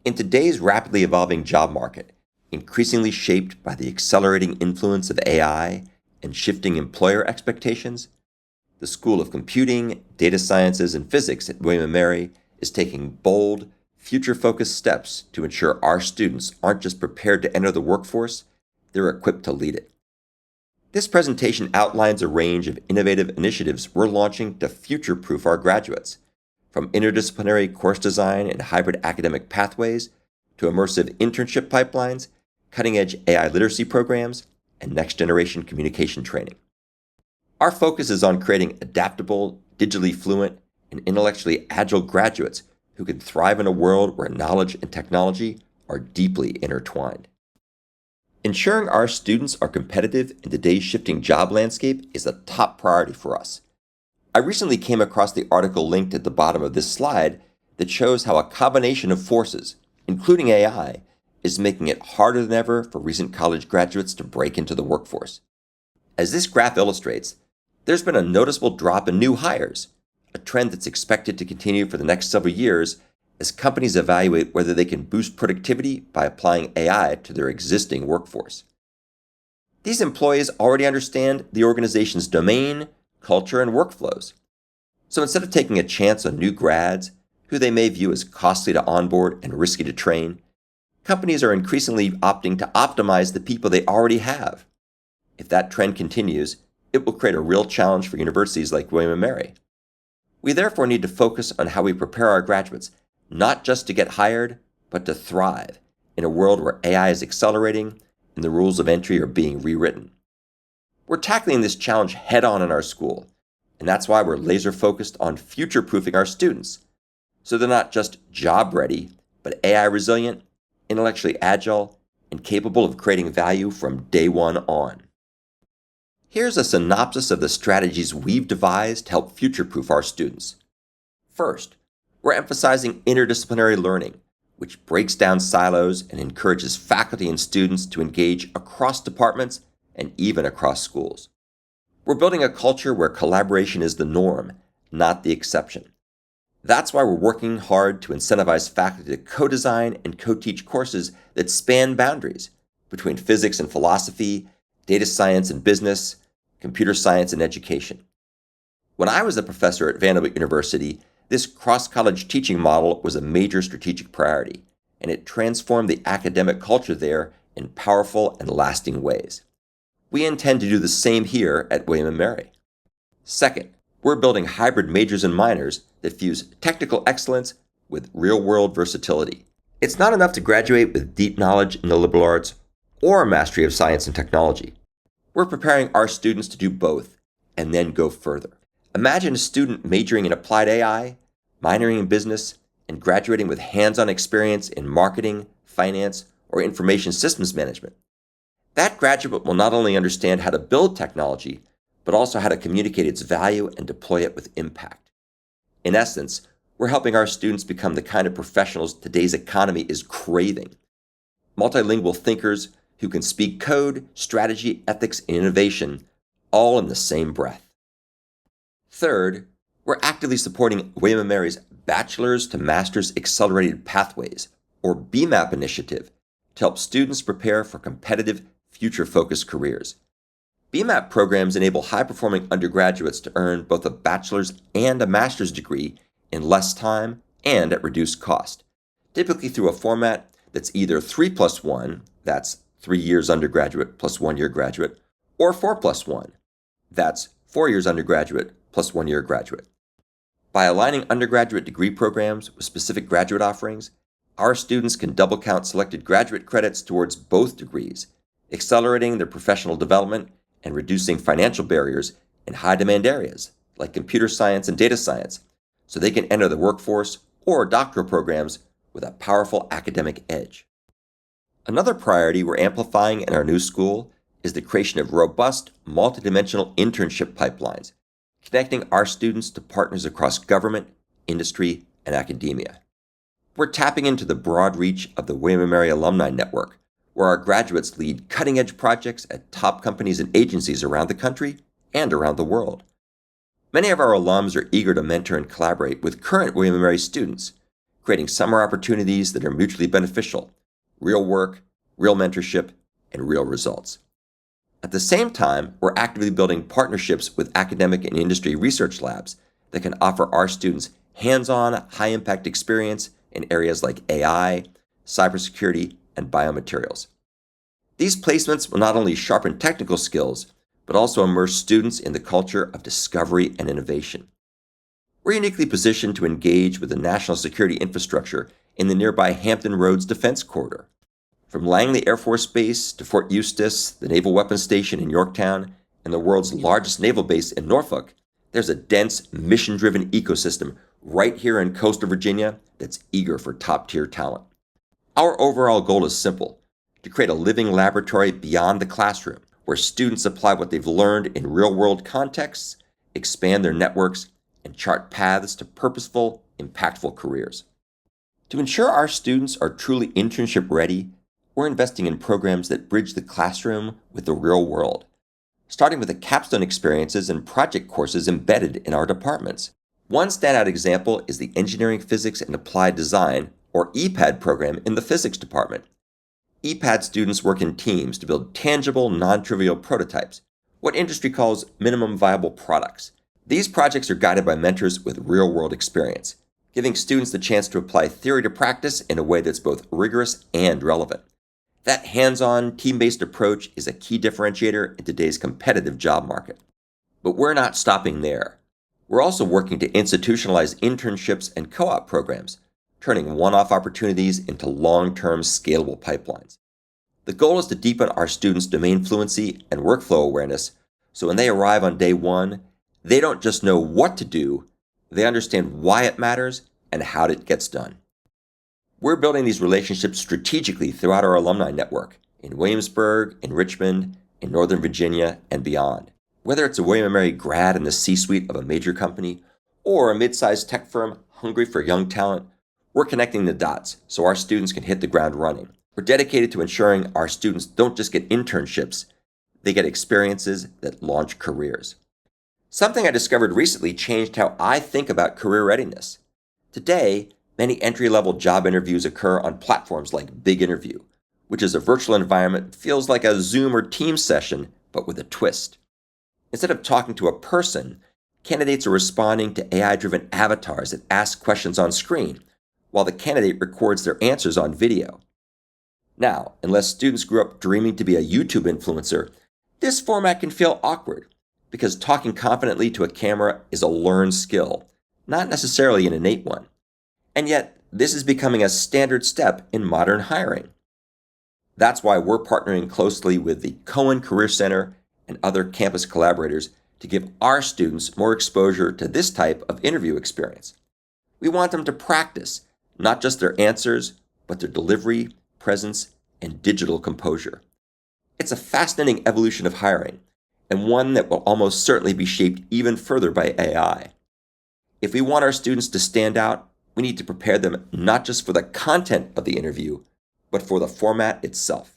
In today's rapidly evolving job market, increasingly shaped by the accelerating influence of AI and shifting employer expectations, the School of Computing, Data Sciences, and Physics at William & Mary is taking bold, future-focused steps to ensure our students aren't just prepared to enter the workforce, they're equipped to lead it. This presentation outlines a range of innovative initiatives we're launching to future-proof our graduates, from interdisciplinary course design and hybrid academic pathways to immersive internship pipelines, cutting-edge AI literacy programs, and next-generation communication training. Our focus is on creating adaptable, digitally fluent, and intellectually agile graduates who can thrive in a world where knowledge and technology are deeply intertwined. Ensuring our students are competitive in today's shifting job landscape is a top priority for us. I recently came across the article linked at the bottom of this slide that shows how a combination of forces, including AI, is making it harder than ever for recent college graduates to break into the workforce. As this graph illustrates, there's been a noticeable drop in new hires, a trend that's expected to continue for the next several years as companies evaluate whether they can boost productivity by applying AI to their existing workforce. These employees already understand the organization's domain, culture, and workflows. So instead of taking a chance on new grads, who they may view as costly to onboard and risky to train, companies are increasingly opting to optimize the people they already have. If that trend continues, it will create a real challenge for universities like William & Mary. We therefore need to focus on how we prepare our graduates, not just to get hired, but to thrive in a world where AI is accelerating and the rules of entry are being rewritten. We're tackling this challenge head-on in our school, and that's why we're laser-focused on future-proofing our students, so they're not just job-ready, but AI-resilient, intellectually agile, and capable of creating value from day one on. Here's a synopsis of the strategies we've devised to help future-proof our students. First, we're emphasizing interdisciplinary learning, which breaks down silos and encourages faculty and students to engage across departments and even across schools. We're building a culture where collaboration is the norm, not the exception. That's why we're working hard to incentivize faculty to co-design and co-teach courses that span boundaries between physics and philosophy, data science and business, computer science and education. When I was a professor at Vanderbilt University, this cross-college teaching model was a major strategic priority, and it transformed the academic culture there in powerful and lasting ways. We intend to do the same here at William & Mary. Second, we're building hybrid majors and minors that fuse technical excellence with real-world versatility. It's not enough to graduate with deep knowledge in the liberal arts or a mastery of science and technology. We're preparing our students to do both and then go further. Imagine a student majoring in applied AI, minoring in business, and graduating with hands-on experience in marketing, finance, or information systems management. That graduate will not only understand how to build technology, but also how to communicate its value and deploy it with impact. In essence, we're helping our students become the kind of professionals today's economy is craving. Multilingual thinkers who can speak code, strategy, ethics, and innovation, all in the same breath. Third, we're actively supporting William & Mary's Bachelor's to Master's Accelerated Pathways, or BMAP initiative, to help students prepare for competitive, future-focused careers. BMAP programs enable high-performing undergraduates to earn both a bachelor's and a master's degree in less time and at reduced cost, typically through a format that's either 3+1, that's 3 years undergraduate plus 1 year graduate, or 4+1, that's 4 years undergraduate plus 1 year graduate. By aligning undergraduate degree programs with specific graduate offerings, our students can double count selected graduate credits towards both degrees, accelerating their professional development and reducing financial barriers in high-demand areas like computer science and data science, so they can enter the workforce or doctoral programs with a powerful academic edge. Another priority we're amplifying in our new school is the creation of robust, multidimensional internship pipelines, connecting our students to partners across government, industry, and academia. We're tapping into the broad reach of the William & Mary Alumni Network, where our graduates lead cutting-edge projects at top companies and agencies around the country and around the world. Many of our alums are eager to mentor and collaborate with current William & Mary students, creating summer opportunities that are mutually beneficial, real work, real mentorship, and real results. At the same time, we're actively building partnerships with academic and industry research labs that can offer our students hands-on, high-impact experience in areas like AI, cybersecurity, and biomaterials. These placements will not only sharpen technical skills, but also immerse students in the culture of discovery and innovation. We're uniquely positioned to engage with the national security infrastructure in the nearby Hampton Roads Defense Corridor. From Langley Air Force Base to Fort Eustis, the Naval Weapons Station in Yorktown, and the world's largest naval base in Norfolk, there's a dense, mission-driven ecosystem right here in coastal Virginia that's eager for top-tier talent. Our overall goal is simple: to create a living laboratory beyond the classroom, where students apply what they've learned in real-world contexts, expand their networks, and chart paths to purposeful, impactful careers. To ensure our students are truly internship-ready, we're investing in programs that bridge the classroom with the real world, starting with the capstone experiences and project courses embedded in our departments. One standout example is the Engineering, Physics, and Applied Design, or EPAD program in the physics department. EPAD students work in teams to build tangible, non-trivial prototypes, what industry calls minimum viable products. These projects are guided by mentors with real-world experience, giving students the chance to apply theory to practice in a way that's both rigorous and relevant. That hands-on, team-based approach is a key differentiator in today's competitive job market. But we're not stopping there. We're also working to institutionalize internships and co-op programs, turning one-off opportunities into long-term scalable pipelines. The goal is to deepen our students' domain fluency and workflow awareness, so when they arrive on day one, they don't just know what to do, they understand why it matters and how it gets done. We're building these relationships strategically throughout our alumni network, in Williamsburg, in Richmond, in Northern Virginia, and beyond. Whether it's a William & Mary grad in the C-suite of a major company, or a mid-sized tech firm hungry for young talent, we're connecting the dots so our students can hit the ground running. We're dedicated to ensuring our students don't just get internships, they get experiences that launch careers. Something I discovered recently changed how I think about career readiness. Today, many entry-level job interviews occur on platforms like Big Interview, which is a virtual environment that feels like a Zoom or Teams session, but with a twist. Instead of talking to a person, candidates are responding to AI-driven avatars that ask questions on screen, while the candidate records their answers on video. Now, unless students grew up dreaming to be a YouTube influencer, this format can feel awkward, because talking confidently to a camera is a learned skill, not necessarily an innate one. And yet, this is becoming a standard step in modern hiring. That's why we're partnering closely with the Cohen Career Center and other campus collaborators to give our students more exposure to this type of interview experience. We want them to practice not just their answers, but their delivery, presence, and digital composure. It's a fascinating evolution of hiring, and one that will almost certainly be shaped even further by AI. If we want our students to stand out, we need to prepare them not just for the content of the interview, but for the format itself.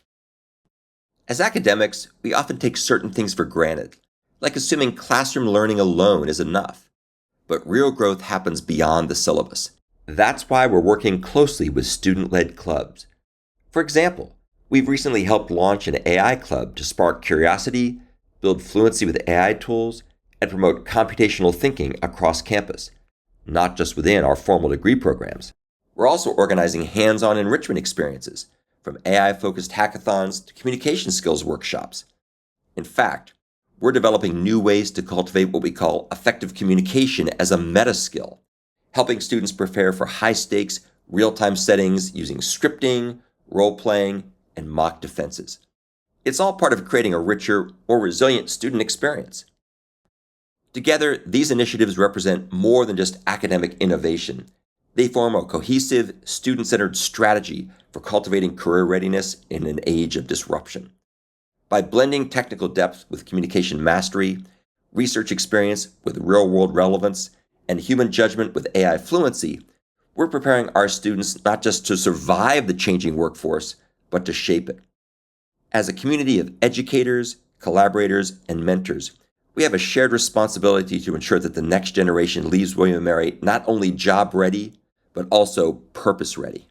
As academics, we often take certain things for granted, like assuming classroom learning alone is enough. But real growth happens beyond the syllabus. That's why we're working closely with student-led clubs. For example, we've recently helped launch an AI club to spark curiosity, build fluency with AI tools, and promote computational thinking across campus, not just within our formal degree programs. We're also organizing hands-on enrichment experiences, from AI-focused hackathons to communication skills workshops. In fact, we're developing new ways to cultivate what we call effective communication as a meta skill, helping students prepare for high-stakes, real-time settings using scripting, role-playing, and mock defenses. It's all part of creating a richer, more resilient student experience. Together, these initiatives represent more than just academic innovation. They form a cohesive, student-centered strategy for cultivating career readiness in an age of disruption. By blending technical depth with communication mastery, research experience with real-world relevance, and human judgment with AI fluency, we're preparing our students not just to survive the changing workforce, but to shape it. As a community of educators, collaborators, and mentors, we have a shared responsibility to ensure that the next generation leaves William & Mary not only job ready, but also purpose ready.